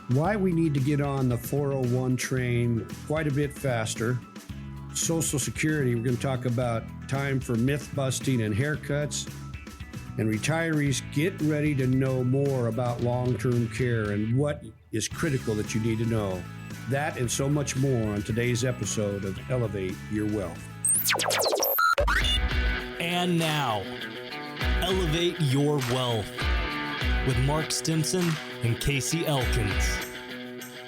why we need to get on the 401 train quite a bit faster. Social Security, we're going to talk about time for myth busting and haircuts. And retirees, get ready to know more about long-term care and what is critical that you need to know. That and so much more on today's episode of Elevate Your Wealth. And now, Elevate Your Wealth with Mark Stimpson and Casey Elkins.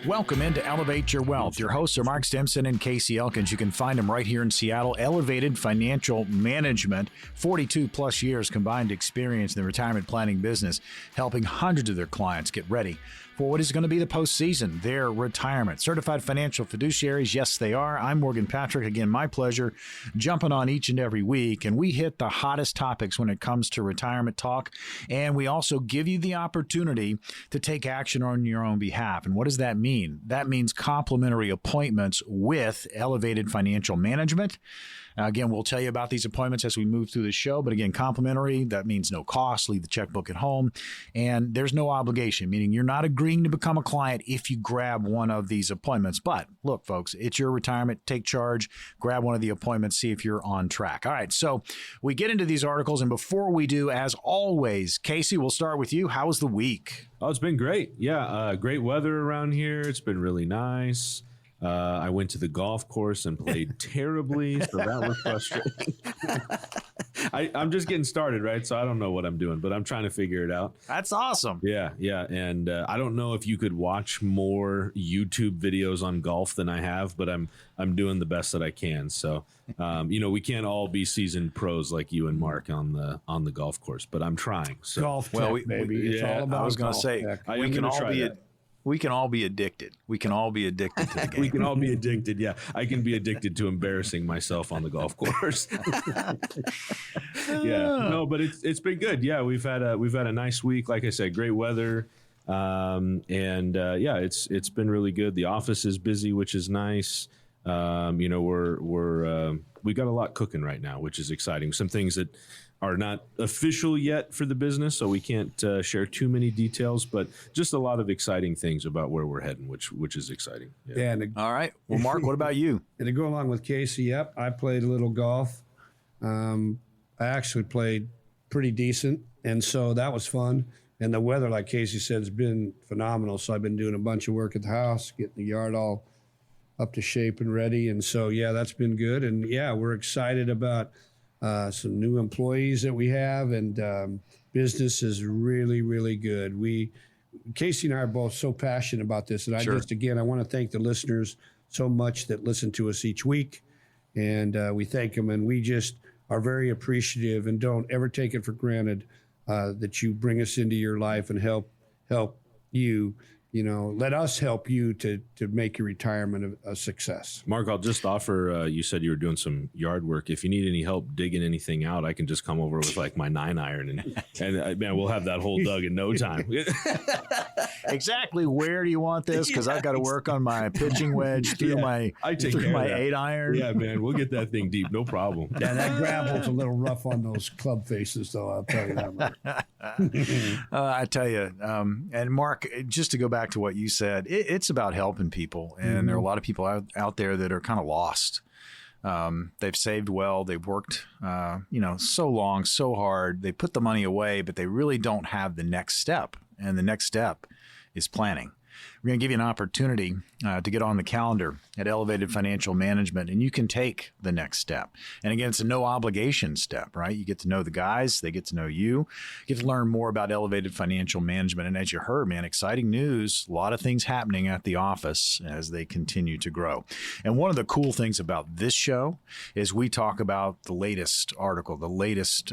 Welcome into Elevate Your Wealth. Your hosts are Mark Stimpson and Casey Elkins. You can find them right here in Seattle. Elevated Financial Management, 42 plus years combined experience in the retirement planning business, helping hundreds of their clients get ready for what is going to be the postseason, their retirement. Certified financial fiduciaries, yes, they are. I'm Morgan Patrick. Again, my pleasure jumping on each and every week. And we hit the hottest topics when it comes to retirement talk. And we also give you the opportunity to take action on your own behalf. And what does that mean? That means complimentary appointments with Elevated Financial Management. Again, we'll tell you about these appointments as we move through the show. But again, complimentary, that means no cost. Leave the checkbook at home. And there's no obligation, meaning you're not agreeing to become a client if you grab one of these appointments. But look, folks, it's your retirement. Take charge. Grab one of the appointments. See if you're on track. All right. So we get into these articles. And before we do, as always, Casey, we'll start with you. How was the week? Oh, it's been great. Yeah. Great weather around here. It's been really nice. I went to the golf course and played terribly, so that was frustrating. I'm just getting started, right? So I don't know what I'm doing, but I'm trying to figure it out. That's awesome. Yeah. And I don't know if you could watch more YouTube videos on golf than I have, but I'm doing the best that I can. So, we can't all be seasoned pros like you and Mark on the golf course, but I'm trying. So. Golf tech, baby. It's all about I was going to say, we can all be We can all be addicted. We can all be addicted to the game. We can all be addicted. Yeah, I can be addicted to embarrassing myself on the golf course. Yeah, no, but it's been good. Yeah, we've had a nice week. Like I said, great weather, it's been really good. The office is busy, which is nice. We got a lot cooking right now, which is exciting. Some things that are not official yet for the business, so we can't share too many details, but just a lot of exciting things about where we're heading, which is exciting. Yeah. All right. Well, Mark, what about you? And to go along with Casey, yep, I played a little golf. I actually played pretty decent, and so that was fun. And the weather, like Casey said, has been phenomenal, so I've been doing a bunch of work at the house, getting the yard all up to shape and ready, and so, yeah, that's been good. And, yeah, we're excited about some new employees that we have, and business is really, really good. Casey and I are both so passionate about this, and I want to thank the listeners so much that listen to us each week, and we thank them, and we just are very appreciative and don't ever take it for granted that you bring us into your life and help you. Let us help you to make your retirement a success. Mark, I'll just offer, you said you were doing some yard work. If you need any help digging anything out, I can just come over with like my 9-iron and man, we'll have that hole dug in no time. Exactly. Where do you want this? Because I've got to work on my pitching wedge through my 8-iron. Yeah, man, we'll get that thing deep. No problem. Yeah, that gravel's a little rough on those club faces, though. I'll tell you that much. I tell you, and Mark, just to go back to what you said, it's about helping people, and there are a lot of people out there that are kind of lost. They've saved well, they've worked so long, so hard, they put the money away, but they really don't have the next step, and the next step is planning. We're going to give you an opportunity to get on the calendar at Elevated Financial Management, and you can take the next step. And again, it's a no obligation step, right? You get to know the guys, they get to know you, get to learn more about Elevated Financial Management. And as you heard, man, exciting news, a lot of things happening at the office as they continue to grow. And one of the cool things about this show is we talk about the latest article, the latest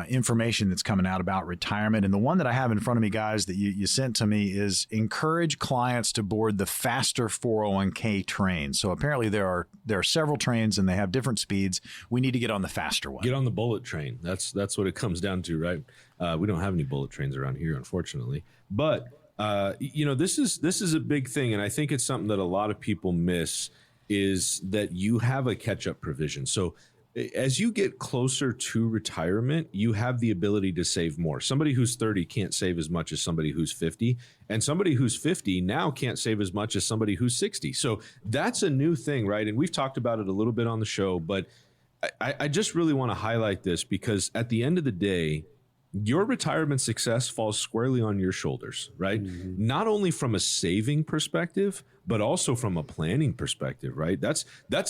information that's coming out about retirement. And the one that I have in front of me, guys, that you sent to me is encourage clients to board the faster 401k train. So apparently there are several trains and they have different speeds. We need to get on the faster one. Get on the bullet train. That's what it comes down to, right? We don't have any bullet trains around here, unfortunately. But this is a big thing, and I think it's something that a lot of people miss, is that you have a catch-up provision. So as you get closer to retirement, you have the ability to save more. Somebody who's 30 can't save as much as somebody who's 50, and somebody who's 50 now can't save as much as somebody who's 60. So that's a new thing, right? And we've talked about it a little bit on the show, but I just really want to highlight this because at the end of the day, your retirement success falls squarely on your shoulders, right? Not only from a saving perspective, but also from a planning perspective, right? That's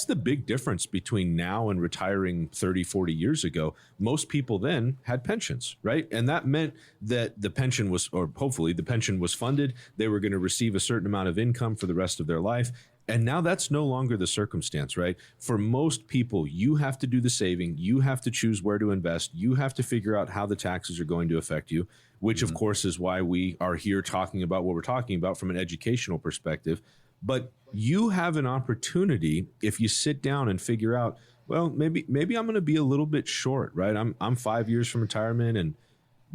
the big difference between now and retiring 30, 40 years ago. Most people then had pensions, right? And that meant that the pension was, or hopefully the pension was funded. They were going to receive a certain amount of income for the rest of their life. And now that's no longer the circumstance, right? For most people, you have to do the saving. You have to choose where to invest. You have to figure out how the taxes are going to affect you, which of course is why we are here talking about what we're talking about from an educational perspective. But you have an opportunity if you sit down and figure out, well, maybe I'm going to be a little bit short, right? I'm 5 years from retirement, and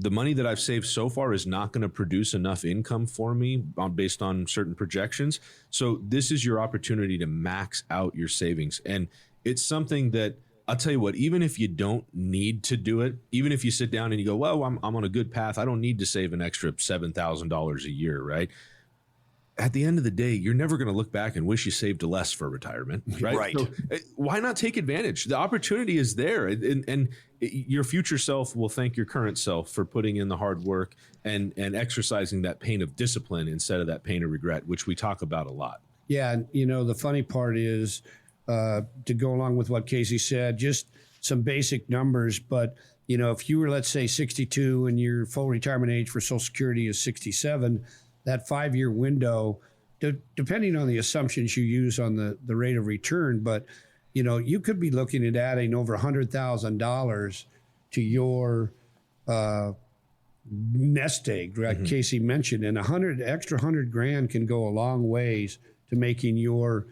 the money that I've saved so far is not going to produce enough income for me based on certain projections. So this is your opportunity to max out your savings. And it's something that I'll tell you what, even if you don't need to do it, even if you sit down and you go, well, I'm on a good path, I don't need to save an extra $7,000 a year, right? At the end of the day, you're never going to look back and wish you saved less for retirement, right? Right. So why not take advantage? The opportunity is there, and your future self will thank your current self for putting in the hard work and exercising that pain of discipline instead of that pain of regret, which we talk about a lot. Yeah, and the funny part is to go along with what Casey said, just some basic numbers. But if you were, let's say, 62 and your full retirement age for Social Security is 67. That 5-year window, depending on the assumptions you use on the rate of return, but you could be looking at adding over $100,000 to your nest egg, like Casey mentioned, and extra $100,000 can go a long ways to making your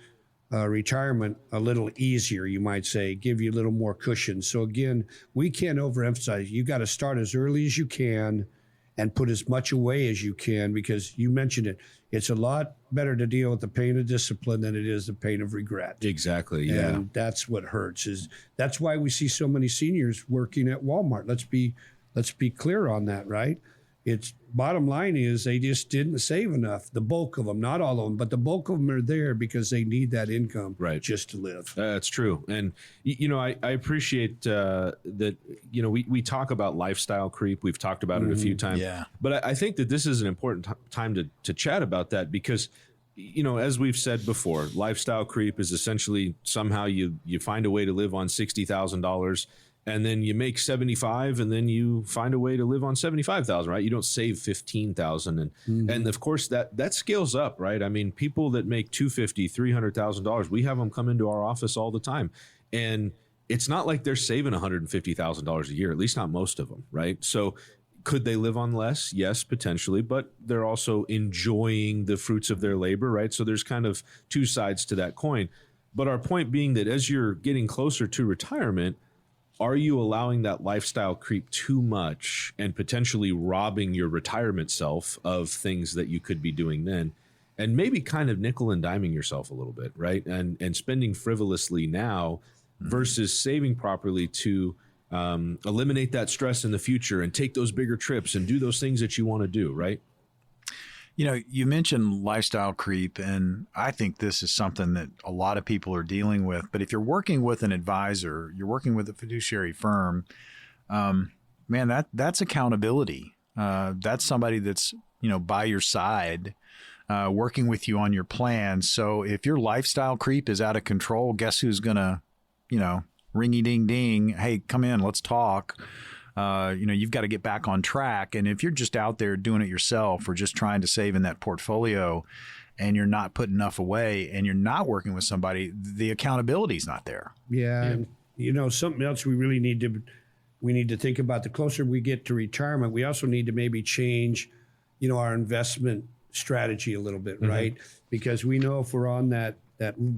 retirement a little easier, you might say, give you a little more cushion. So again, we can't overemphasize. You got to start as early as you can and put as much away as you can, because you mentioned it. It's a lot better to deal with the pain of discipline than it is the pain of regret. Exactly. Yeah. And that's what hurts. That's why we see so many seniors working at Walmart. Let's be clear on that, right? It's bottom line is they just didn't save enough. The bulk of them, not all of them, but the bulk of them are there because they need that income just to live. That's true. And, I appreciate that, we talk about lifestyle creep. We've talked about it a few times. Yeah. But I think that this is an important time to chat about that because, as we've said before, lifestyle creep is essentially somehow you find a way to live on $60,000 and then you make 75 and then you find a way to live on 75,000, right? You don't save 15,000. And of course that scales up, right? I mean, people that make $250,000, $300,000, we have them come into our office all the time. And it's not like they're saving $150,000 a year, at least not most of them, right? So could they live on less? Yes, potentially, but they're also enjoying the fruits of their labor, right? So there's kind of two sides to that coin. But our point being that as you're getting closer to retirement, are you allowing that lifestyle creep too much and potentially robbing your retirement self of things that you could be doing then? And maybe kind of nickel and diming yourself a little bit, right? And spending frivolously now versus saving properly to eliminate that stress in the future and take those bigger trips and do those things that you want to do, right? You mentioned lifestyle creep, and I think this is something that a lot of people are dealing with. But if you're working with an advisor, you're working with a fiduciary firm, man, that's accountability. That's somebody that's, by your side, working with you on your plan. So if your lifestyle creep is out of control, guess who's going to, ringy ding ding, hey, come in, let's talk. You've got to get back on track. And if you're just out there doing it yourself or just trying to save in that portfolio and you're not putting enough away and you're not working with somebody, the accountability is not there. Yeah. And, something else we really need to think about, the closer we get to retirement, we also need to maybe change, our investment strategy a little bit, right? Because we know if we're on that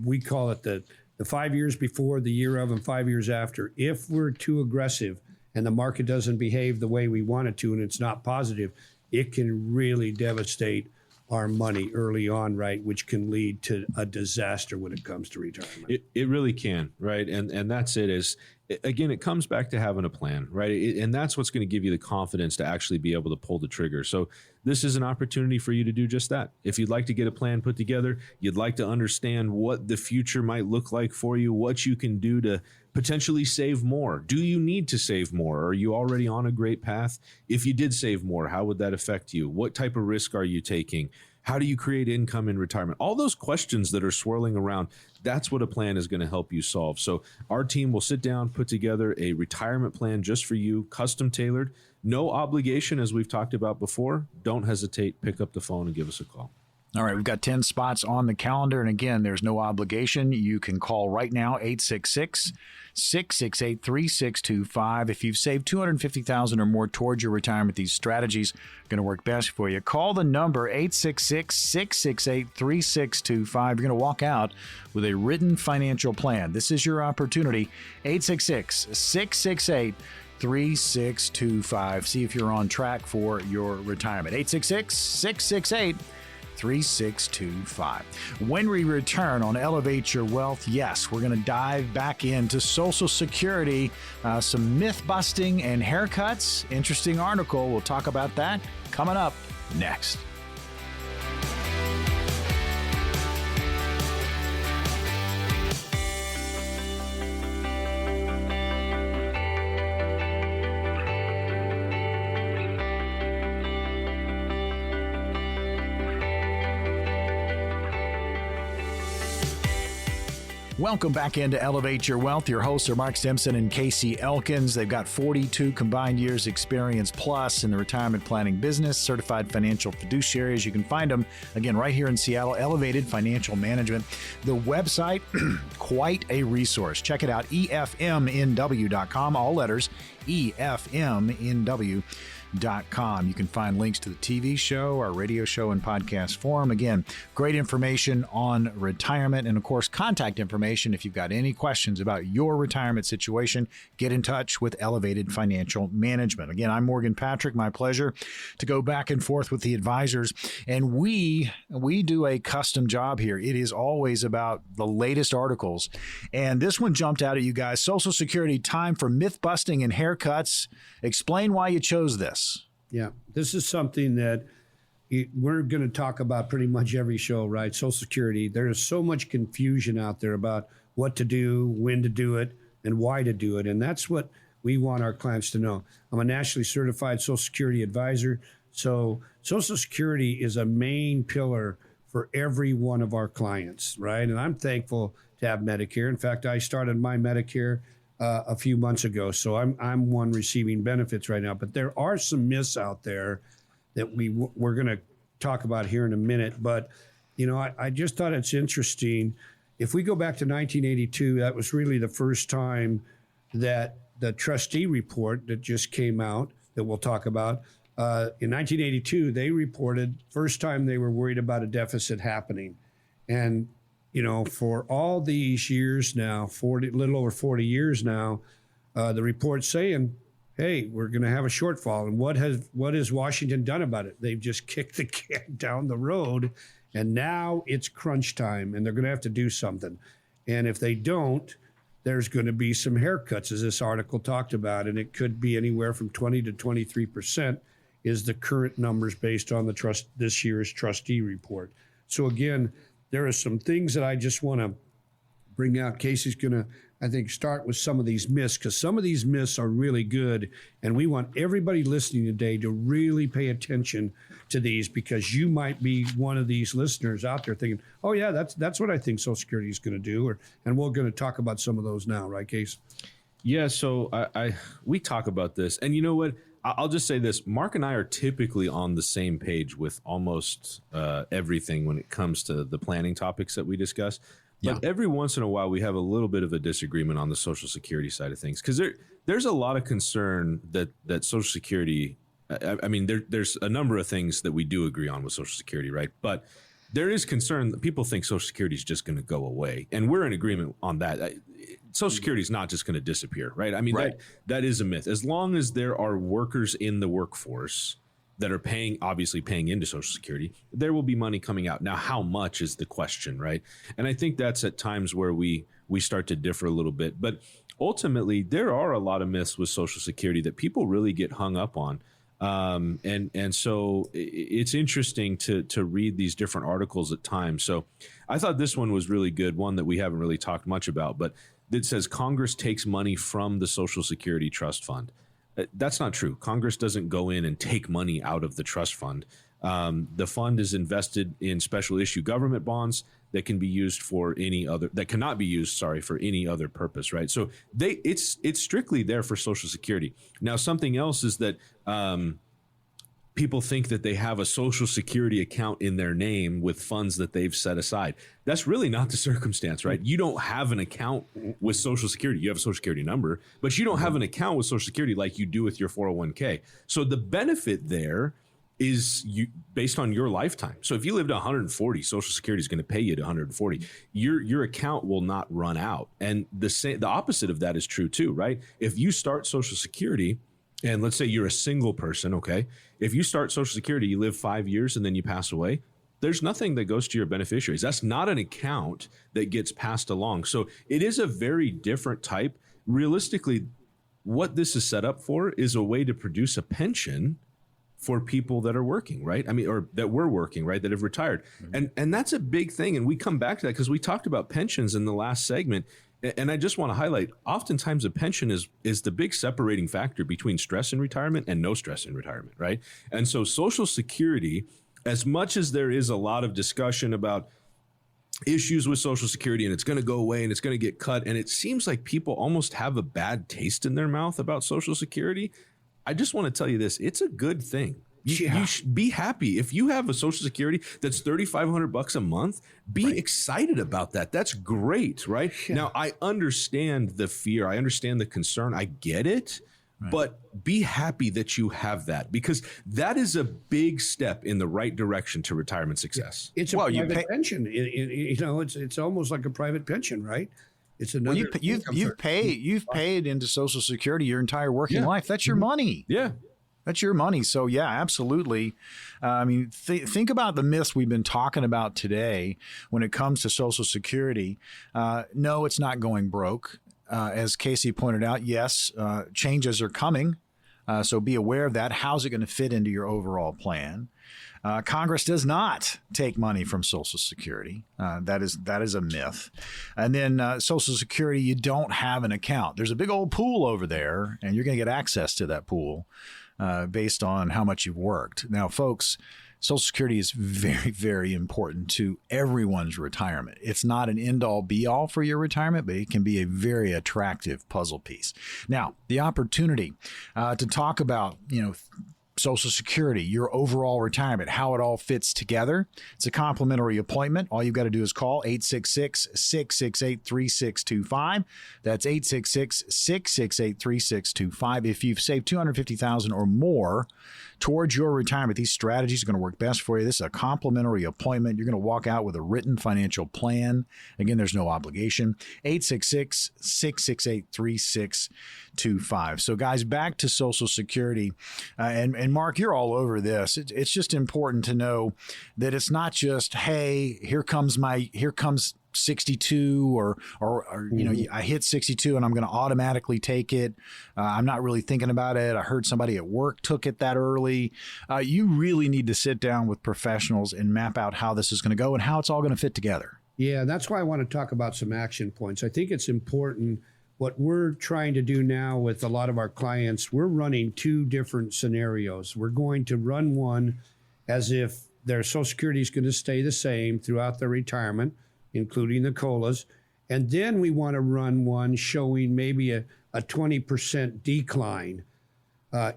we call it the 5 years before, the year of, and 5 years after, if we're too aggressive and the market doesn't behave the way we want it to, and it's not positive, it can really devastate our money early on, right? Which can lead to a disaster when it comes to retirement. It really can, right? And that's it. Is again, it comes back to having a plan, right? And that's what's going to give you the confidence to actually be able to pull the trigger. So this is an opportunity for you to do just that. If you'd like to get a plan put together, you'd like to understand what the future might look like for you, what you can do to potentially save more. Do you need to save more? Are you already on a great path? If you did save more, how would that affect you? What type of risk are you taking? How do you create income in retirement? All those questions that are swirling around, that's what a plan is going to help you solve. So our team will sit down, put together a retirement plan just for you, custom tailored, no obligation, as we've talked about before. Don't hesitate. Pick up the phone and give us a call. All right, we've got 10 spots on the calendar. And again, there's no obligation. You can call right now, 866-668-3625. If you've saved $250,000 or more towards your retirement, these strategies are going to work best for you. Call the number 866-668-3625. You're going to walk out with a written financial plan. This is your opportunity. 866-668-3625. See if you're on track for your retirement. 866-668-3625. When we return on Elevate Your Wealth, yes, we're going to dive back into Social Security, some myth busting and haircuts. Interesting article. We'll talk about that coming up next. Welcome back into Elevate Your Wealth. Your hosts are Mark Stimpson and Casey Elkins. They've got 42 combined years experience plus in the retirement planning business, certified financial fiduciaries. You can find them, again, right here in Seattle, Elevated Financial Management. The website, quite a resource. Check it out, efmnw.com, all letters, efmnw.com. You can find links to the TV show, our radio show, and podcast forum. Again, great information on retirement and, of course, contact information. If you've got any questions about your retirement situation, get in touch with Elevated Financial Management. Again, I'm Morgan Patrick. My pleasure to go back and forth with the advisors. And we do a custom job here. It is always about the latest articles. And this one jumped out at you guys. Social Security, time for myth busting and haircuts. Explain why you chose this. Yeah, this is something that we're going to talk about pretty much every show, right? Social Security. There is so much confusion out there about what to do, when to do it, and why to do it. And that's what we want our clients to know. I'm a nationally certified Social Security advisor. So Social Security is a main pillar for every one of our clients, right? And I'm thankful to have Medicare. In fact, I started my Medicare a few months ago. So I'm one receiving benefits right now. But there are some myths out there that we're going to talk about here in a minute. But, you know, I just thought it's interesting. If we go back to 1982, that was really the first time that the trustee report that just came out that we'll talk about, in 1982, they reported first time they were worried about a deficit happening. And you know, for all these years now, little over 40 years now, the report's saying, hey, we're going to have a shortfall. And what has Washington done about it? They've just kicked the can down the road, and now it's crunch time, and they're going to have to do something. And if they don't, there's going to be some haircuts, as this article talked about, and it could be anywhere from 20 to 23% is the current numbers based on this year's trustee report. So again, there are some things that I just want to bring out. Casey's going to, I think, start with some of these myths, because some of these myths are really good. And we want everybody listening today to really pay attention to these, because you might be one of these listeners out there thinking, oh, yeah, that's what I think Social Security is going to do. And we're going to talk about some of those now, right, Case? Yeah, so we talk about this. And you know what? I'll just say this. Mark and I are typically on the same page with almost everything when it comes to the planning topics that we discuss. But every once in a while, we have a little bit of a disagreement on the Social Security side of things, because there's a lot of concern that Social Security, I mean, there's a number of things that we do agree on with Social Security, right? But there is concern that people think Social Security is just going to go away. And we're in agreement on that. Social Security is not just going to disappear, right? I mean, that is a myth. As long as there are workers in the workforce that are obviously paying into Social Security, there will be money coming out. Now, how much is the question, right? And I think that's at times where we start to differ a little bit. But ultimately there are a lot of myths with Social Security that people really get hung up on. And so it's interesting to read these different articles at times. So I thought this one was really good, one that we haven't really talked much about, but it says Congress takes money from the Social Security Trust Fund. That's not true. Congress doesn't go in and take money out of the trust fund. The fund is invested in special issue government bonds that can be used for cannot be used, for any other purpose, right? So it's strictly there for Social Security. Now, something else is that people think that they have a Social Security account in their name with funds that they've set aside. That's really not the circumstance, right? You don't have an account with Social Security. You have a Social Security number, but you don't have an account with Social Security like you do with your 401k. So the benefit there is based on your lifetime. So if you lived to 140, Social Security is going to pay you to 140. Your account will not run out. And the opposite of that is true too, right? If you start Social Security, and let's say you're a single person, okay? If you start Social Security, you live 5 years and then you pass away, there's nothing that goes to your beneficiaries. That's not an account that gets passed along. So it is a very different type. Realistically, what this is set up for is a way to produce a pension for people that are working, right? I mean, or that were working, right? That have retired. And that's a big thing. And we come back to that because we talked about pensions in the last segment. And I just want to highlight, oftentimes a pension is the big separating factor between stress in retirement and no stress in retirement, right? And so Social Security, as much as there is a lot of discussion about issues with Social Security and it's going to go away and it's going to get cut, and it seems like people almost have a bad taste in their mouth about Social Security, I just want to tell you this, it's a good thing. You should be happy. If you have a Social Security that's $3,500 a month, be excited about that. That's great, right? Yeah. Now, I understand the fear. I understand the concern. I get it. Right. But be happy that you have that, because that is a big step in the right direction to retirement success. It's a private pension. It's almost like a private pension, right? It's another. Well, you've paid into Social Security your entire working life. That's your money. Yeah. That's your money. So, yeah, absolutely. I mean, think about the myths we've been talking about today when it comes to Social Security. No, it's not going broke. As Casey pointed out, yes, changes are coming. So be aware of that. How's it going to fit into your overall plan? Congress does not take money from Social Security. That is a myth. And then Social Security, you don't have an account. There's a big old pool over there, and you're going to get access to that pool based on how much you've worked. Now, folks, Social Security is very, very important to everyone's retirement. It's not an end-all, be-all for your retirement, but it can be a very attractive puzzle piece. Now, the opportunity to talk about, Social Security, your overall retirement, how it all fits together. It's a complimentary appointment. All you've got to do is call 866-668-3625. That's 866-668-3625. If you've saved $250,000 or more towards your retirement, these strategies are going to work best for you. This is a complimentary appointment. You're going to walk out with a written financial plan. Again, there's no obligation. 866-668-3625. So, guys, back to Social Security. And Mark, you're all over this. It's just important to know that it's not just, hey, here comes 62 or I hit 62 and I'm going to automatically take it. I'm not really thinking about it. I heard somebody at work took it that early. You really need to sit down with professionals and map out how this is going to go and how it's all going to fit together. Yeah, that's why I want to talk about some action points. I think it's important. What we're trying to do now with a lot of our clients, we're running two different scenarios. We're going to run one as if their Social Security is going to stay the same throughout their retirement, including the COLAs. And then we want to run one showing maybe a 20% decline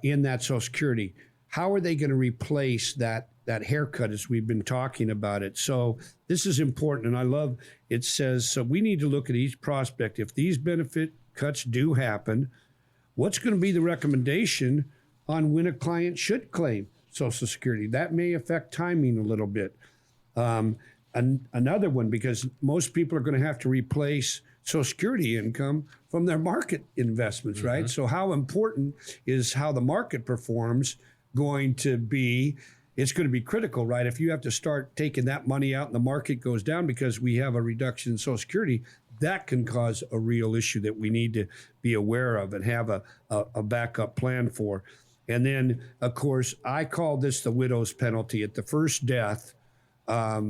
in that Social Security. How are they going to replace that haircut as we've been talking about it? So this is important. And I love it says, so we need to look at each prospect. If these benefit cuts do happen, what's going to be the recommendation on when a client should claim Social Security? That may affect timing a little bit. Another one, because most people are going to have to replace Social Security income from their market investments, right? So how important is how the market performs going to be? It's going to be critical, right? If you have to start taking that money out and the market goes down because we have a reduction in Social Security, that can cause a real issue that we need to be aware of and have a backup plan for. And then, of course, I call this the widow's penalty. At the first death, a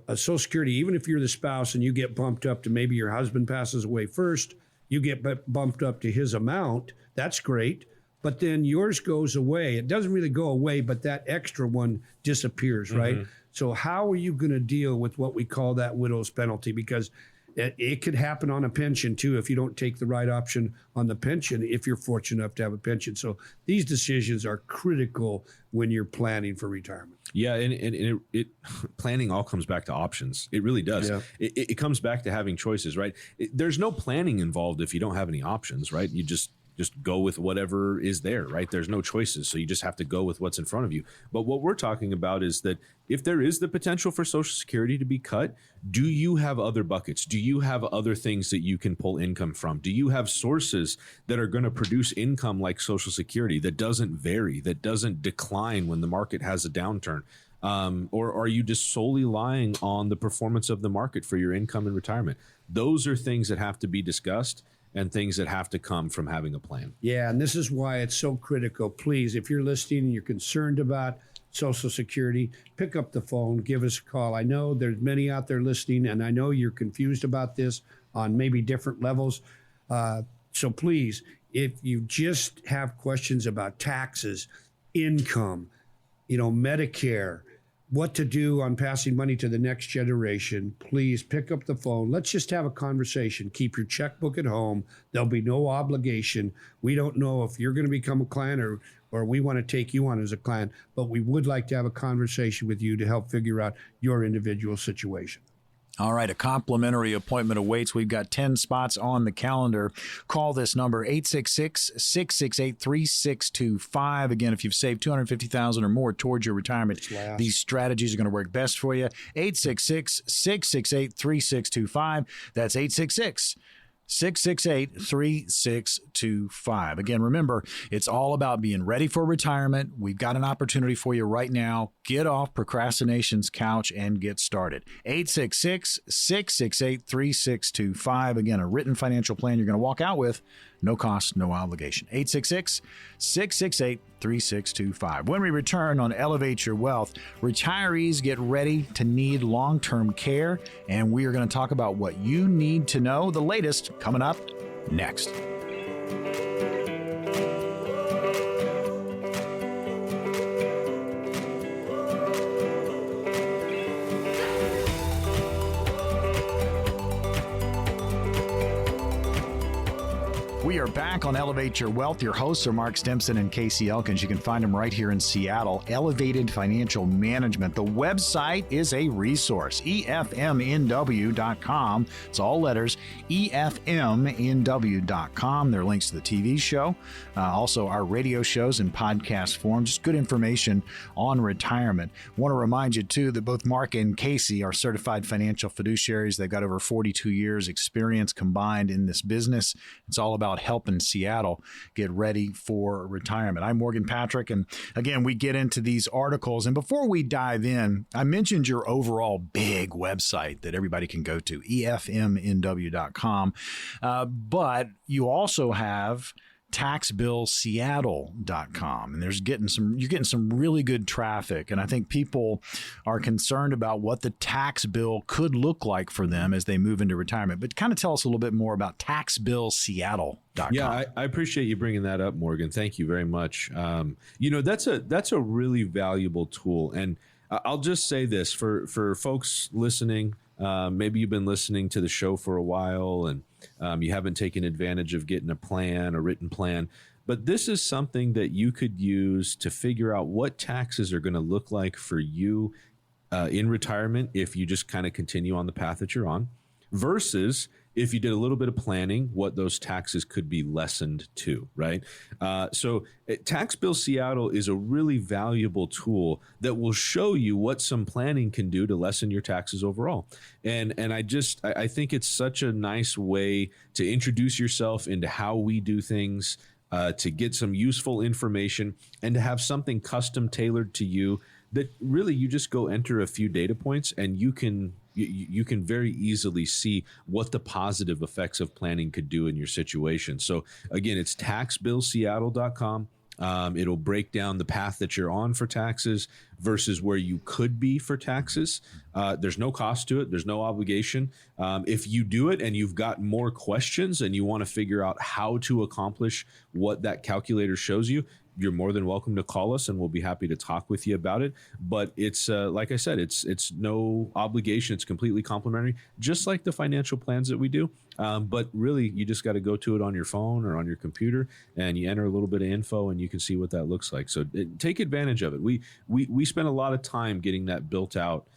Social Security, even if you're the spouse and you get bumped up to, maybe your husband passes away first, you get bumped up to his amount. That's great. But then yours goes away. It doesn't really go away, but that extra one disappears, right? So how are you going to deal with what we call that widow's penalty? Because it could happen on a pension too if you don't take the right option on the pension, if you're fortunate enough to have a pension. So these decisions are critical when you're planning for retirement. Yeah, and it planning all comes back to options. It really does. Yeah. It comes back to having choices, right? There's no planning involved if you don't have any options, right? You just go with whatever is there, right? There's no choices. So you just have to go with what's in front of you. But what we're talking about is that if there is the potential for Social Security to be cut, do you have other buckets? Do you have other things that you can pull income from? Do you have sources that are going to produce income like Social Security that doesn't vary, that doesn't decline when the market has a downturn? Or are you just solely relying on the performance of the market for your income in retirement? Those are things that have to be discussed and things that have to come from having a plan. Yeah, and this is why it's so critical. Please, if you're listening and you're concerned about Social Security, pick up the phone, give us a call. I know there's many out there listening, and I know you're confused about this on maybe different levels. So please, if you just have questions about taxes, income, Medicare, what to do on passing money to the next generation, please pick up the phone. Let's just have a conversation. Keep your checkbook at home. There'll be no obligation. We don't know if you're going to become a client or we want to take you on as a client, but we would like to have a conversation with you to help figure out your individual situation. All right, a complimentary appointment awaits. We've got 10 spots on the calendar. Call this number, 866-668-3625. Again, if you've saved $250,000 or more towards your retirement, these strategies are going to work best for you. 866-668-3625. That's 866-668-3625. Again, remember, it's all about being ready for retirement. We've got an opportunity for you right now. Get off procrastination's couch and get started. 866-668-3625. Again, a written financial plan you're going to walk out with. No cost, no obligation. 866-668-3625. When we return on Elevate Your Wealth, retirees get ready to need long-term care, and we are going to talk about what you need to know. The latest coming up next. We are back on Elevate Your Wealth. Your hosts are Mark Stimpson and Casey Elkins. You can find them right here in Seattle. Elevated Financial Management. The website is a resource, efmnw.com. It's all letters, efmnw.com. There are links to the TV show, also our radio shows in podcast form. Just good information on retirement. Want to remind you, too, that both Mark and Casey are certified financial fiduciaries. They've got over 42 years experience combined in this business. It's all about helping Seattle get ready for retirement. I'm Morgan Patrick, and again, we get into these articles. And before we dive in, I mentioned your overall big website that everybody can go to, efmnw.com, but you also have taxbillseattle.com, and you're getting some really good traffic, and I think people are concerned about what the tax bill could look like for them as they move into retirement. But kind of tell us a little bit more about taxbillseattle.com. Yeah, I appreciate you bringing that up, Morgan. Thank you very much. That's a really valuable tool, and I'll just say this for folks listening. Maybe you've been listening to the show for a while and you haven't taken advantage of getting a plan, a written plan. But this is something that you could use to figure out what taxes are going to look like for you in retirement if you just kind of continue on the path that you're on, versus if you did a little bit of planning, what those taxes could be lessened to, right? So Tax Bill Seattle is a really valuable tool that will show you what some planning can do to lessen your taxes overall. And I think it's such a nice way to introduce yourself into how we do things, to get some useful information, and to have something custom tailored to you that really you just go enter a few data points and you can you can very easily see what the positive effects of planning could do in your situation. So again, it's taxbillseattle.com. It'll break down the path that you're on for taxes versus where you could be for taxes. There's no cost to it. There's no obligation. If you do it and you've got more questions and you want to figure out how to accomplish what that calculator shows you, you're more than welcome to call us and we'll be happy to talk with you about it. But it's like I said, it's no obligation. It's completely complimentary, just like the financial plans that we do. But really, you just got to go to it on your phone or on your computer and you enter a little bit of info and you can see what that looks like. So take advantage of it. We spend a lot of time getting that built out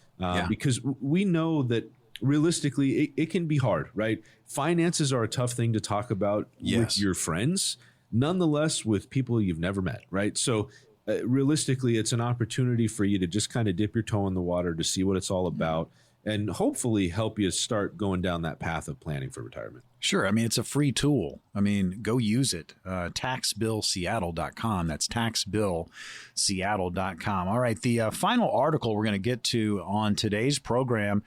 because we know that realistically it can be hard, right? Finances are a tough thing to talk about with your friends. Nonetheless, with people you've never met, right? So realistically, it's an opportunity for you to just kind of dip your toe in the water to see what it's all about and hopefully help you start going down that path of planning for retirement. Sure. I mean, it's a free tool. I mean, go use it. Taxbillseattle.com. That's taxbillseattle.com. All right. The final article we're going to get to on today's program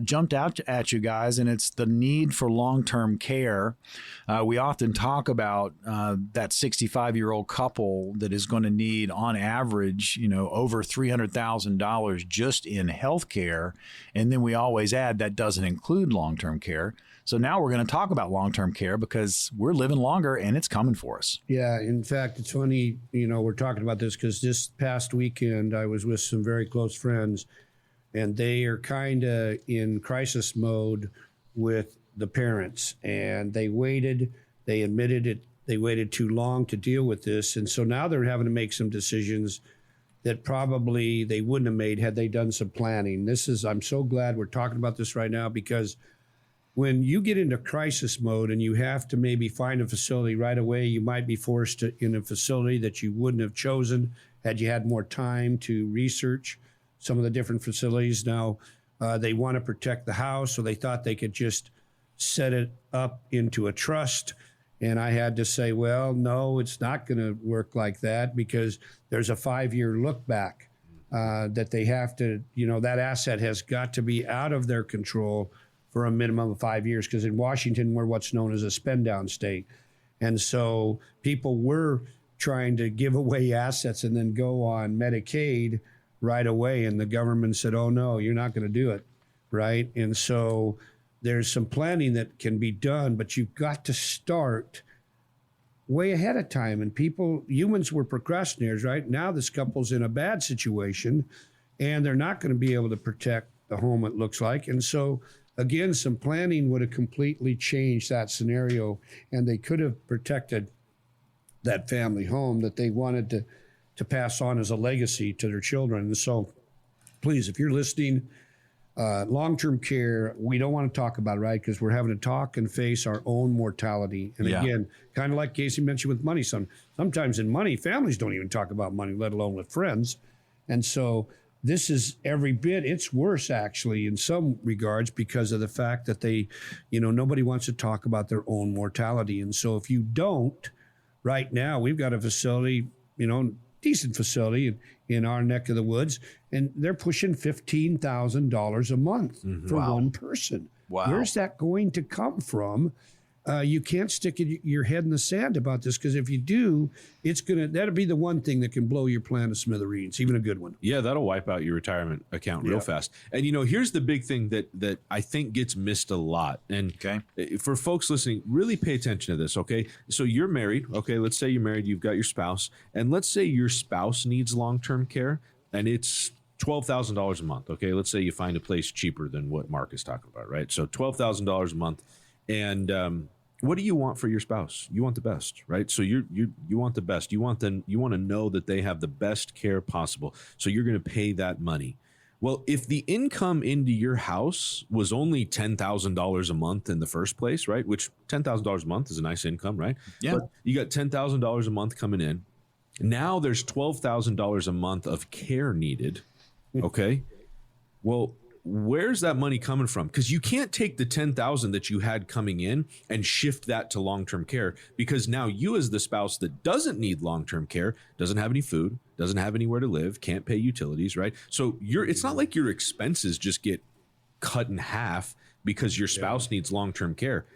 jumped out at you guys, and it's the need for long-term care. We often talk about that 65-year-old couple that is going to need, on average, over $300,000 just in health care. And then we always add that doesn't include long-term care. So now we're going to talk about long-term care because we're living longer and it's coming for us. Yeah. In fact, it's funny, we're talking about this because this past weekend I was with some very close friends and they are kind of in crisis mode with the parents, and they admitted it. They waited too long to deal with this. And so now they're having to make some decisions that probably they wouldn't have made had they done some planning. I'm so glad we're talking about this right now, because when you get into crisis mode and you have to maybe find a facility right away, you might be forced in a facility that you wouldn't have chosen had you had more time to research some of the different facilities. Now, they want to protect the house, so they thought they could just set it up into a trust. And I had to say, well, no, it's not going to work like that, because there's a 5-year look back that they have to, that asset has got to be out of their control for a minimum of 5 years, because in Washington, we're what's known as a spend down state. And so people were trying to give away assets and then go on Medicaid right away. And the government said, oh, no, you're not going to do it. Right. And so there's some planning that can be done, but you've got to start way ahead of time. And humans were procrastinators, right? Now this couple's in a bad situation and they're not going to be able to protect the home, it looks like. And so again, some planning would have completely changed that scenario, and they could have protected that family home that they wanted to pass on as a legacy to their children. And so please, if you're listening, long-term care, we don't want to talk about it, right? Because we're having to talk and face our own mortality. And again, kind of like Casey mentioned with money, sometimes in money, families don't even talk about money, let alone with friends. And so this is every bit, it's worse actually in some regards, because of the fact that nobody wants to talk about their own mortality. And so if you don't, right now, we've got a facility, decent facility in our neck of the woods, and they're pushing $15,000 a month for one person. Wow. Where's that going to come from? You can't stick your head in the sand about this, because if you do, that'll be the one thing that can blow your plan to smithereens, even a good one. Yeah, that'll wipe out your retirement account real fast. And here's the big thing that I think gets missed a lot. And for folks listening, really pay attention to this, okay? So you're married, okay? Let's say you're married, you've got your spouse, and let's say your spouse needs long-term care, and it's $12,000 a month, okay? Let's say you find a place cheaper than what Mark is talking about, right? So $12,000 a month, and what do you want for your spouse? You want the best, right? So you want the best. You want to know that they have the best care possible. So you're going to pay that money. Well, if the income into your house was only $10,000 a month in the first place, right? Which $10,000 a month is a nice income, right? Yeah. But you got $10,000 a month coming in. Now there's $12,000 a month of care needed. Okay. Well, where's that money coming from? Because you can't take the $10,000 that you had coming in and shift that to long-term care, because now you, as the spouse that doesn't need long-term care, doesn't have any food, doesn't have anywhere to live, can't pay utilities, right? So it's not like your expenses just get cut in half because your spouse needs long-term care.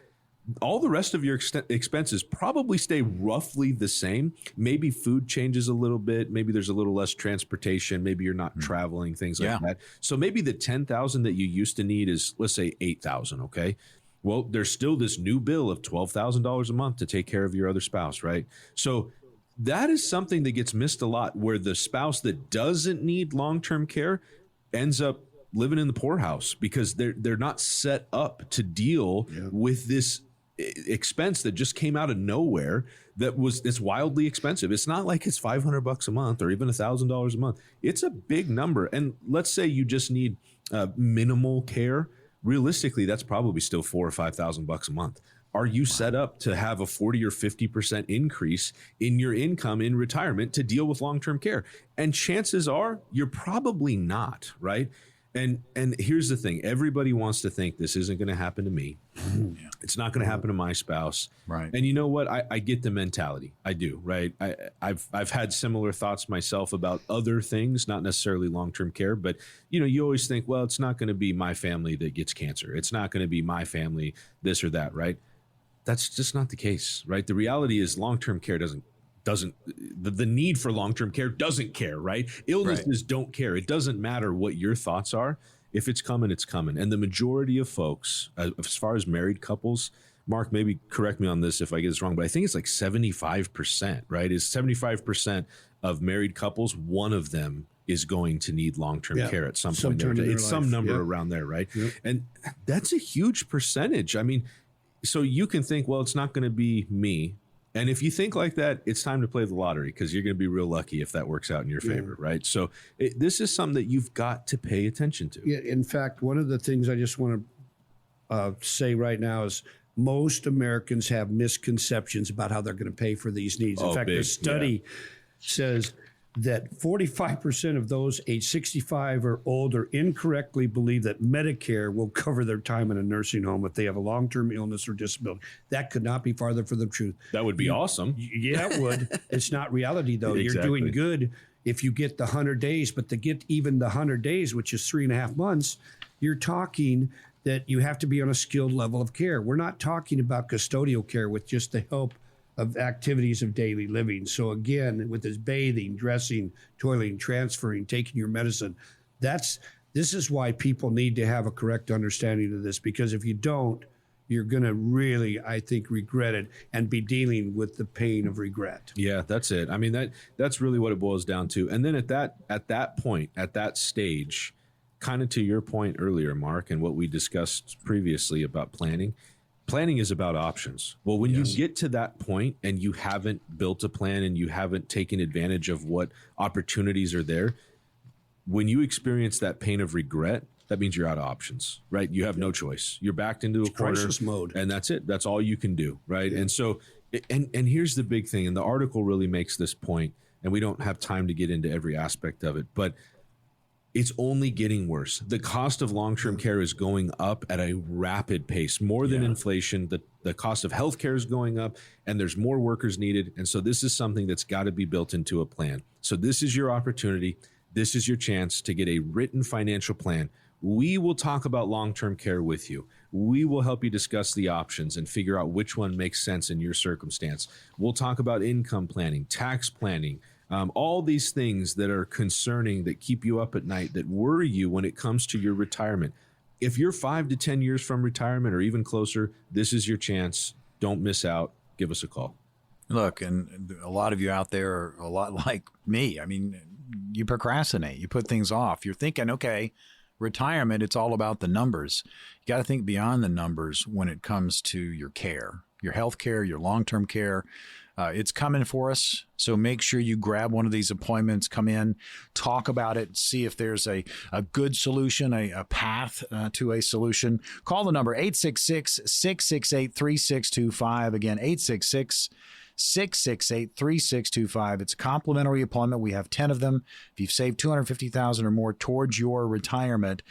All the rest of your expenses probably stay roughly the same. Maybe food changes a little bit. Maybe there's a little less transportation. Maybe you're not traveling, things like that. So maybe the $10,000 that you used to need is, let's say, $8,000. Okay. Well, there's still this new bill of $12,000 a month to take care of your other spouse, right? So that is something that gets missed a lot, where the spouse that doesn't need long-term care ends up living in the poorhouse because they're not set up to deal with this expense that just came out of nowhere. It's wildly expensive. It's not like it's $500 a month or even $1,000 a month. It's a big number. And let's say you just need minimal care. Realistically, that's probably still $4,000 or $5,000 a month. Are you set up to have a 40 or 50% increase in your income in retirement to deal with long-term care? And chances are you're probably not, right? And here's the thing. Everybody wants to think this isn't going to happen to me. It's not going to happen to my spouse. Right. And you know what? I get the mentality. I do, right? I've had similar thoughts myself about other things, not necessarily long-term care, but you always think, well, it's not going to be my family that gets cancer. It's not going to be my family, this or that, right? That's just not the case, right? The reality is long-term care doesn't the need for long-term care doesn't care, right? Illnesses don't care. It doesn't matter what your thoughts are. If it's coming, it's coming. And the majority of folks, as far as married couples, Mark, maybe correct me on this if I get this wrong, but I think it's like 75%, right? Is 75% of married couples, one of them is going to need long-term care at some point. It's some number around there, right? Yep. And that's a huge percentage. I mean, so you can think, well, it's not going to be me. And if you think like that, it's time to play the lottery because you're going to be real lucky if that works out in your favor, right? So this is something that you've got to pay attention to. Yeah, in fact, one of the things I just want to say right now is most Americans have misconceptions about how they're going to pay for these needs. In fact, the study says that 45% of those age 65 or older incorrectly believe that Medicare will cover their time in a nursing home if they have a long-term illness or disability. That could not be farther from the truth. That would be awesome. Yeah, it would. It's not reality, though. Exactly. You're doing good if you get the 100 days, but to get even the 100 days, which is 3.5 months, you're talking that you have to be on a skilled level of care. We're not talking about custodial care with just the help of activities of daily living. So again, with this bathing, dressing, toileting, transferring, taking your medicine, this is why people need to have a correct understanding of this, because if you don't, you're going to really, I think, regret it and be dealing with the pain of regret. Yeah, that's it. I mean, that's really what it boils down to. And then at that point, at that stage, kind of to your point earlier, Mark, and what we discussed previously about planning is about options. Well, when you get to that point and you haven't built a plan and you haven't taken advantage of what opportunities are there, when you experience that pain of regret, that means you're out of options, right? You have no choice. You're backed into a corner, crisis mode, and that's it. That's all you can do, right? And so, and here's the big thing, and the article really makes this point, and we don't have time to get into every aspect of it, but it's only getting worse. The cost of long-term care is going up at a rapid pace, more than inflation. The cost of healthcare is going up, and there's more workers needed. And so this is something that's got to be built into a plan. So this is your opportunity. This is your chance to get a written financial plan. We will talk about long-term care with you. We will help you discuss the options and figure out which one makes sense in your circumstance. We'll talk about income planning, tax planning, all these things that are concerning, that keep you up at night, that worry you when it comes to your retirement. If you're 5 to 10 years from retirement or even closer, this is your chance. Don't miss out. Give us a call. Look, and a lot of you out there are a lot like me. I mean, you procrastinate. You put things off. You're thinking, okay, retirement, it's all about the numbers. You got to think beyond the numbers when it comes to your care, your health care, your long-term care. It's coming for us, so make sure you grab one of these appointments, come in, talk about it, see if there's a good solution, a path to a solution. Call the number 866-668-3625. Again, 866-668-3625. It's a complimentary appointment. We have 10 of them. If you've saved $250,000 or more towards your retirement,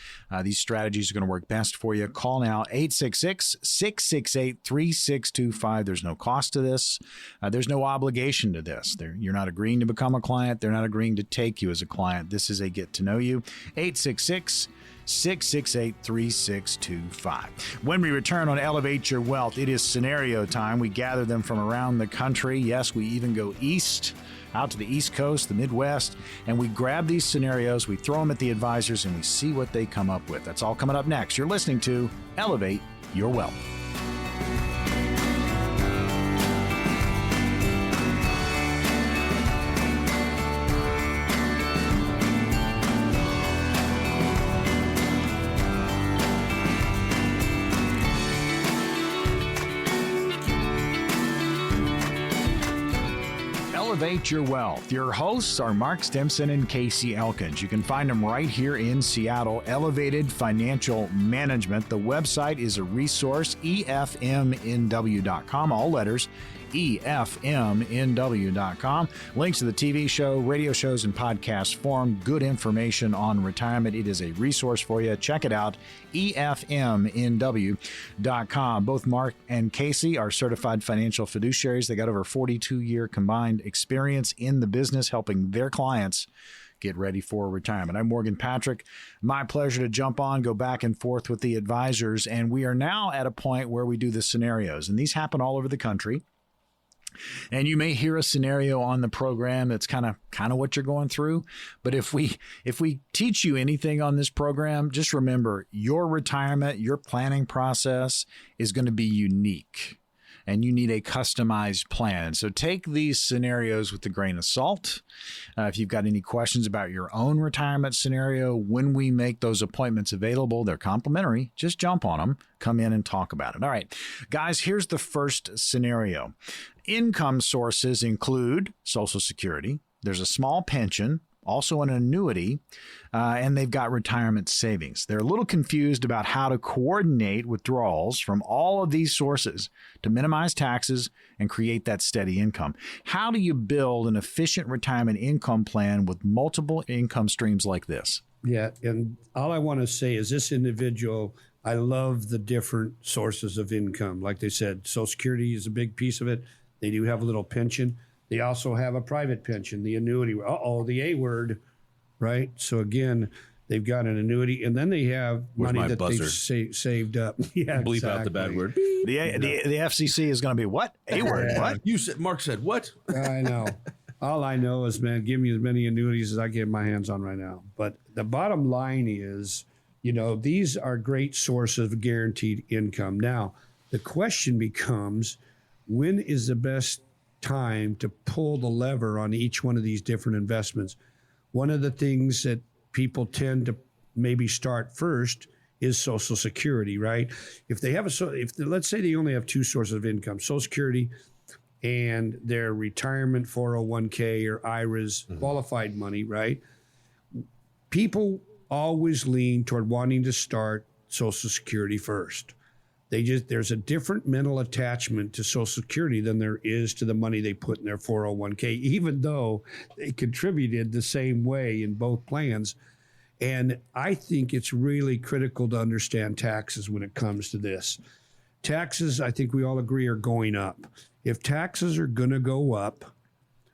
these strategies are going to work best for you. Call now, 866-668-3625. There's no cost to this. There's no obligation to this. You're not agreeing to become a client. They're not agreeing to take you as a client. This is a get to know you. 866 668-3625. When we return on Elevate Your Wealth, it is scenario time. We gather them from around the country. Yes, we even go east, out to the East Coast, the Midwest, and we grab these scenarios, we throw them at the advisors, and we see what they come up with. That's all coming up next. You're listening to Elevate Your Wealth. Elevate Your Wealth. Your hosts are Mark Stimpson and Casey Elkins. You can find them right here in Seattle, Elevated Financial Management. The website is a resource, efmnw.com, all letters, efmnw.com. Links to the TV show, radio shows, and podcast form. Good information on retirement. It is a resource for you. Check it out, efmnw.com. Both Mark and Casey are certified financial fiduciaries. They got over 42-year combined experience in the business, helping their clients get ready for retirement. I'm Morgan Patrick. My pleasure to jump on, go back and forth with the advisors. And we are now at a point where we do the scenarios. And these happen all over the country. And you may hear a scenario on the program that's kind of what you're going through. But if we teach you anything on this program, just remember your retirement, your planning process is going to be unique. And you need a customized plan. So take these scenarios with a grain of salt. If you've got any questions about your own retirement scenario, when we make those appointments available, they're complimentary. Just jump on them, come in and talk about it. All right, guys, here's the first scenario. Income sources include Social Security. There's a small pension, also an annuity, and they've got retirement savings. They're a little confused about how to coordinate withdrawals from all of these sources to minimize taxes and create that steady income. How do you build an efficient retirement income plan with multiple income streams like this? Yeah, and all I want to say is this individual, I love the different sources of income. Like they said, Social Security is a big piece of it. They do have a little pension. They also have a private pension, the annuity. The A word, right? So again, they've got an annuity, and then they have money that they've saved up. Yeah, bleep out the bad word. The FCC is going to be what? A word? What? Mark said what? I know. All I know is, man, give me as many annuities as I get my hands on right now. But the bottom line is, these are great sources of guaranteed income. Now, the question becomes, when is the best time to pull the lever on each one of these different investments? One of the things that people tend to maybe start first is Social Security, right? If they have let's say they only have two sources of income, Social Security and their retirement 401k or IRAs, qualified money, right? People always lean toward wanting to start Social Security first. There's a different mental attachment to Social Security than there is to the money they put in their 401k, even though they contributed the same way in both plans. And I think it's really critical to understand taxes when it comes to this. Taxes, I think we all agree, are going up. If taxes are going to go up,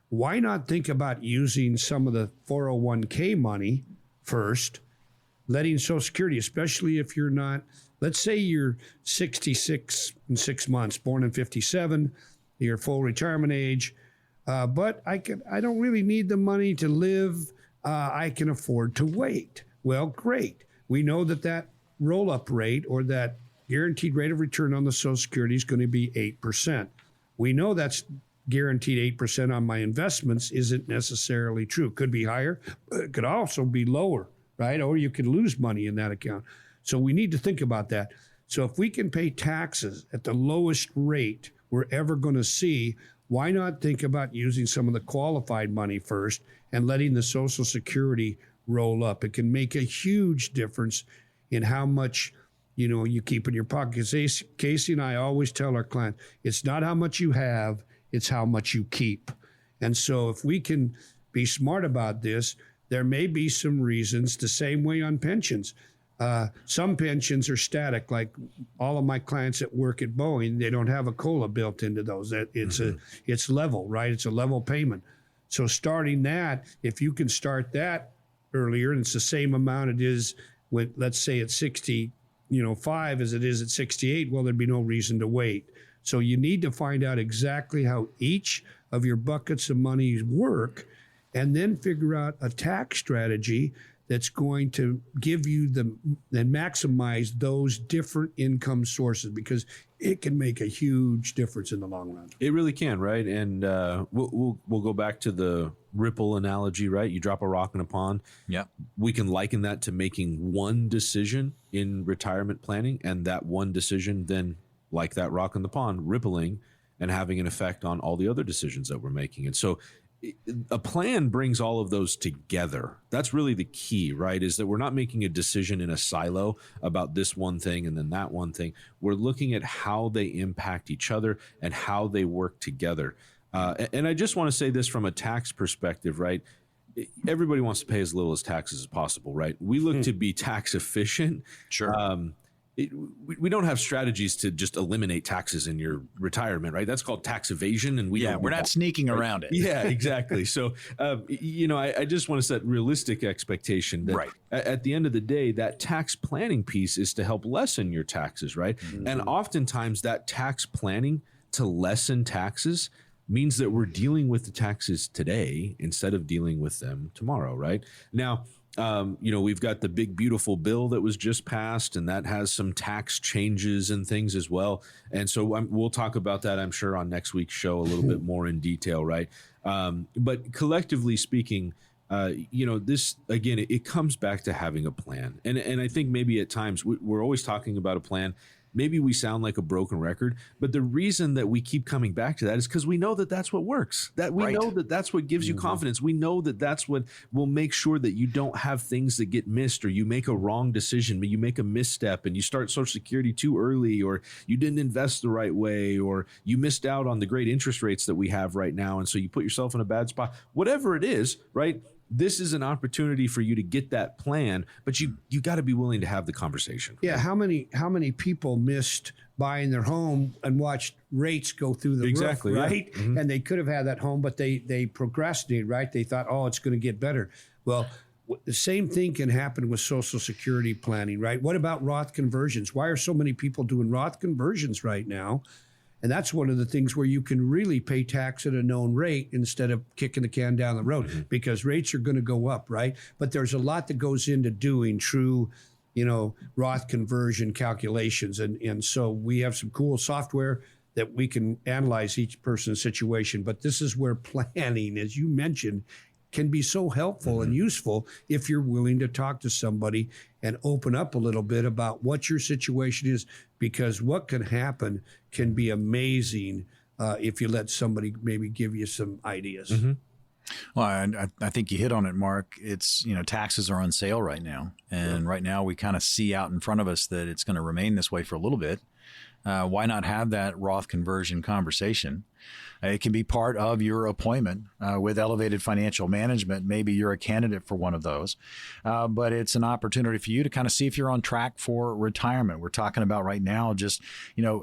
why not think about using some of the 401k money first, letting Social Security, especially if you're not, let's say you're 66 and 6 months, born in 57, you're full retirement age, but I don't really need the money to live. I can afford to wait. Well, great. We know that roll-up rate or that guaranteed rate of return on the Social Security is going to be 8%. We know that's guaranteed 8% on my investments isn't necessarily true. Could be higher, but it could also be lower, right? Or you could lose money in that account. So we need to think about that. So if we can pay taxes at the lowest rate we're ever going to see, why not think about using some of the qualified money first and letting the Social Security roll up? It can make a huge difference in how much you keep in your pocket. Casey and I always tell our clients, it's not how much you have, it's how much you keep. And so if we can be smart about this, there may be some reasons the same way on pensions. Some pensions are static, like all of my clients that work at Boeing, they don't have a COLA built into those. It's level, right? It's a level payment. So starting that, if you can start that earlier, and it's the same amount it is let's say at 65 as it is at 68, well, there'd be no reason to wait. So you need to find out exactly how each of your buckets of money work, and then figure out a tax strategy that's going to give you and maximize those different income sources, because it can make a huge difference in the long run. It really can, right? And we'll go back to the ripple analogy, right? You drop a rock in a pond. Yeah. We can liken that to making one decision in retirement planning, and that one decision then, like that rock in the pond, rippling and having an effect on all the other decisions that we're making. And so a plan brings all of those together. That's really the key, right? Is that we're not making a decision in a silo about this one thing and then that one thing. We're looking at how they impact each other and how they work together. And I just want to say this from a tax perspective, right? Everybody wants to pay as little as taxes as possible, right? We look to be tax efficient. Sure. We don't have strategies to just eliminate taxes in your retirement, right? That's called tax evasion, and we're not sneaking around it. Yeah, exactly. So, I just want to set realistic expectation that at the end of the day, that tax planning piece is to help lessen your taxes, right? Mm-hmm. And oftentimes that tax planning to lessen taxes means that we're dealing with the taxes today instead of dealing with them tomorrow, right? Now, we've got the big, beautiful bill that was just passed, and that has some tax changes and things as well. And so we'll talk about that, I'm sure, on next week's show a little bit more in detail, right? But collectively speaking, this, again, it comes back to having a plan. And I think maybe at times we're always talking about a plan. Maybe we sound like a broken record, but the reason that we keep coming back to that is because we know that that's what works, that we know that that's what gives you confidence. We know that that's what will make sure that you don't have things that get missed, or you make a wrong decision, but you make a misstep and you start Social Security too early, or you didn't invest the right way, or you missed out on the great interest rates that we have right now. And so you put yourself in a bad spot, whatever it is, right? This is an opportunity for you to get that plan, but you got to be willing to have the conversation. Yeah, how many people missed buying their home and watched rates go through the roof, right? Yeah. Mm-hmm. And they could have had that home, but they procrastinated, right? They thought, oh, it's going to get better. Well, the same thing can happen with Social Security planning, right? What about Roth conversions? Why are so many people doing Roth conversions right now? And that's one of the things where you can really pay tax at a known rate instead of kicking the can down the road, because rates are going to go up, right? But there's a lot that goes into doing true, Roth conversion calculations. And so we have some cool software that we can analyze each person's situation. But this is where planning, as you mentioned, can be so helpful and useful if you're willing to talk to somebody and open up a little bit about what your situation is, because what can happen can be amazing if you let somebody maybe give you some ideas. Mm-hmm. Well, I think you hit on it, Mark. It's, taxes are on sale right now. And right now we kind of see out in front of us that it's going to remain this way for a little bit. Why not have that Roth conversion conversation? It can be part of your appointment with Elevated Financial Management. Maybe you're a candidate for one of those, but it's an opportunity for you to kind of see if you're on track for retirement. We're talking about right now just,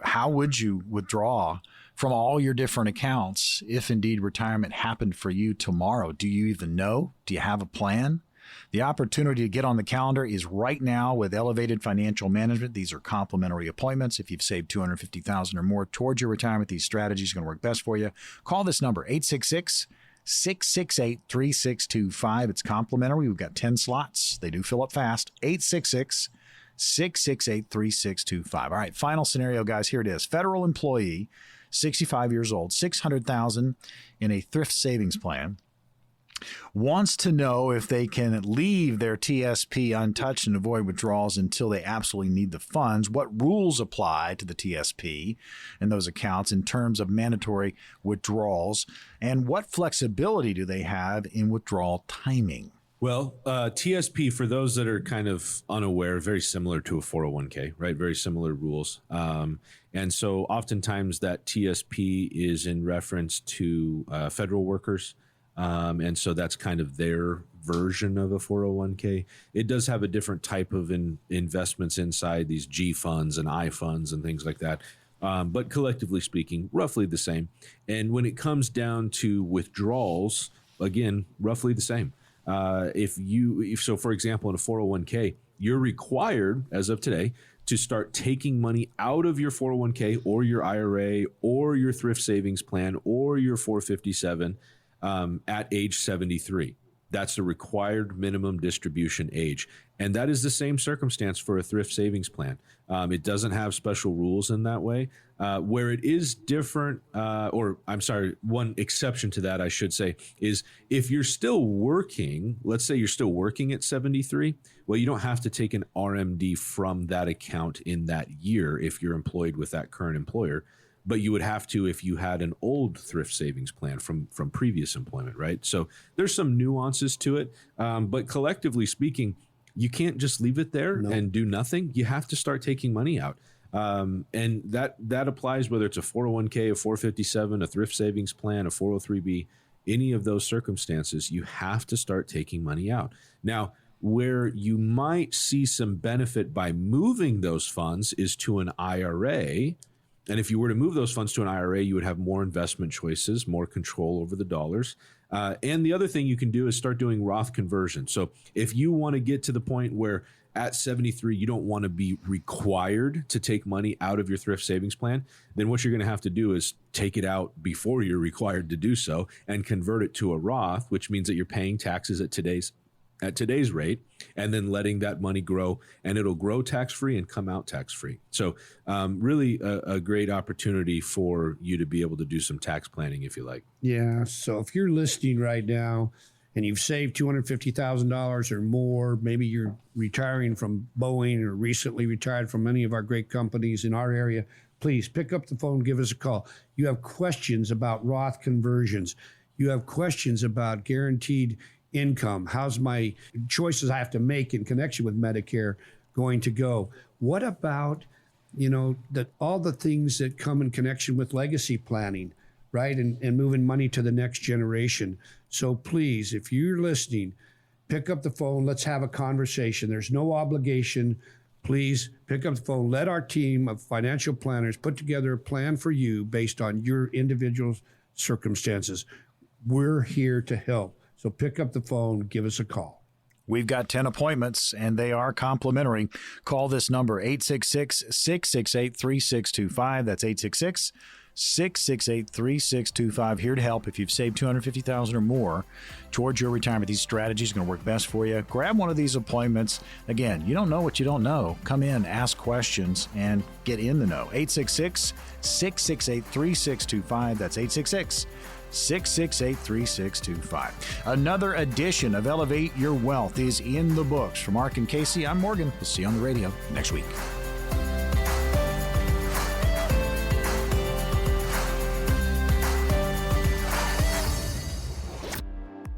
how would you withdraw from all your different accounts if indeed retirement happened for you tomorrow? Do you even know? Do you have a plan? The opportunity to get on the calendar is right now with Elevated Financial Management. These are complimentary appointments. If you've saved $250,000 or more towards your retirement, these strategies are going to work best for you. Call this number, 866-668-3625. It's complimentary. We've got 10 slots. They do fill up fast. 866-668-3625. All right, final scenario, guys. Here it is. Federal employee, 65 years old, $600,000 in a thrift savings plan. Wants to know if they can leave their TSP untouched and avoid withdrawals until they absolutely need the funds. What rules apply to the TSP and those accounts in terms of mandatory withdrawals? And what flexibility do they have in withdrawal timing? Well, TSP, for those that are kind of unaware, very similar to a 401k, right? Very similar rules. And so oftentimes that TSP is in reference to federal workers. And so that's kind of their version of a 401k. It does have a different type of investments inside, these G funds and I funds and things like that. But collectively speaking, roughly the same. And when it comes down to withdrawals, again, roughly the same. So for example, in a 401k, you're required, as of today, to start taking money out of your 401k or your IRA or your thrift savings plan or your 457 at age 73. That's the required minimum distribution age. And that is the same circumstance for a thrift savings plan. It doesn't have special rules in that way. Where it is different, one exception to that, I should say, is if you're still working, let's say you're still working at 73, well, you don't have to take an RMD from that account in that year if you're employed with that current employer. But you would have to if you had an old thrift savings plan from previous employment, right? So there's some nuances to it. But collectively speaking, you can't just leave it there and do nothing. You have to start taking money out. And that applies whether it's a 401k, a 457, a thrift savings plan, a 403b, any of those circumstances, you have to start taking money out. Now, where you might see some benefit by moving those funds is to an IRA. And if you were to move those funds to an IRA, you would have more investment choices, more control over the dollars. And the other thing you can do is start doing Roth conversion. So if you want to get to the point where at 73, you don't want to be required to take money out of your thrift savings plan, then what you're going to have to do is take it out before you're required to do so and convert it to a Roth, which means that you're paying taxes at today's rate, and then letting that money grow, and it'll grow tax-free and come out tax-free. So really a great opportunity for you to be able to do some tax planning if you like. Yeah. So if you're listening right now and you've saved $250,000 or more, maybe you're retiring from Boeing or recently retired from many of our great companies in our area, please pick up the phone, give us a call. You have questions about Roth conversions. You have questions about guaranteed income. How's my choices I have to make in connection with Medicare going to go? What about, all the things that come in connection with legacy planning, right? And moving money to the next generation. So please, if you're listening, pick up the phone. Let's have a conversation. There's no obligation. Please pick up the phone. Let our team of financial planners put together a plan for you based on your individual circumstances. We're here to help. So pick up the phone, give us a call. We've got 10 appointments, and they are complimentary. Call this number, 866-668-3625. That's 866-668-3625. Here to help if you've saved $250,000 or more towards your retirement. These strategies are going to work best for you. Grab one of these appointments. Again, you don't know what you don't know. Come in, ask questions, and get in the know. 866-668-3625. That's 866-668-3625. Another edition of Elevate Your Wealth is in the books. For Mark and Casey, I'm Morgan. We'll see you on the radio next week.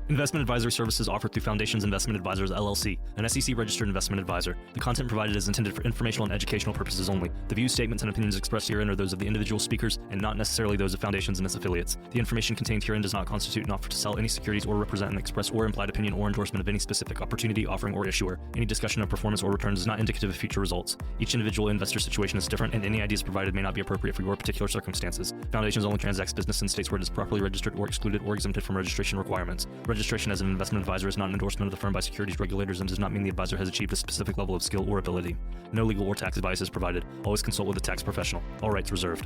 Investment advisory services offered through Foundations Investment Advisors, LLC, an SEC-registered investment advisor. The content provided is intended for informational and educational purposes only. The views, statements, and opinions expressed herein are those of the individual speakers and not necessarily those of Foundations and its affiliates. The information contained herein does not constitute an offer to sell any securities or represent an express or implied opinion or endorsement of any specific opportunity, offering, or issuer. Any discussion of performance or returns is not indicative of future results. Each individual investor situation is different, and any ideas provided may not be appropriate for your particular circumstances. Foundations only transacts business in states where it is properly registered or excluded or exempted from registration requirements. Registration as an investment advisor is not an endorsement of the firm by securities regulators and does not mean the advisor has achieved a specific level of skill or ability. No legal or tax advice is provided. Always consult with a tax professional. All rights reserved.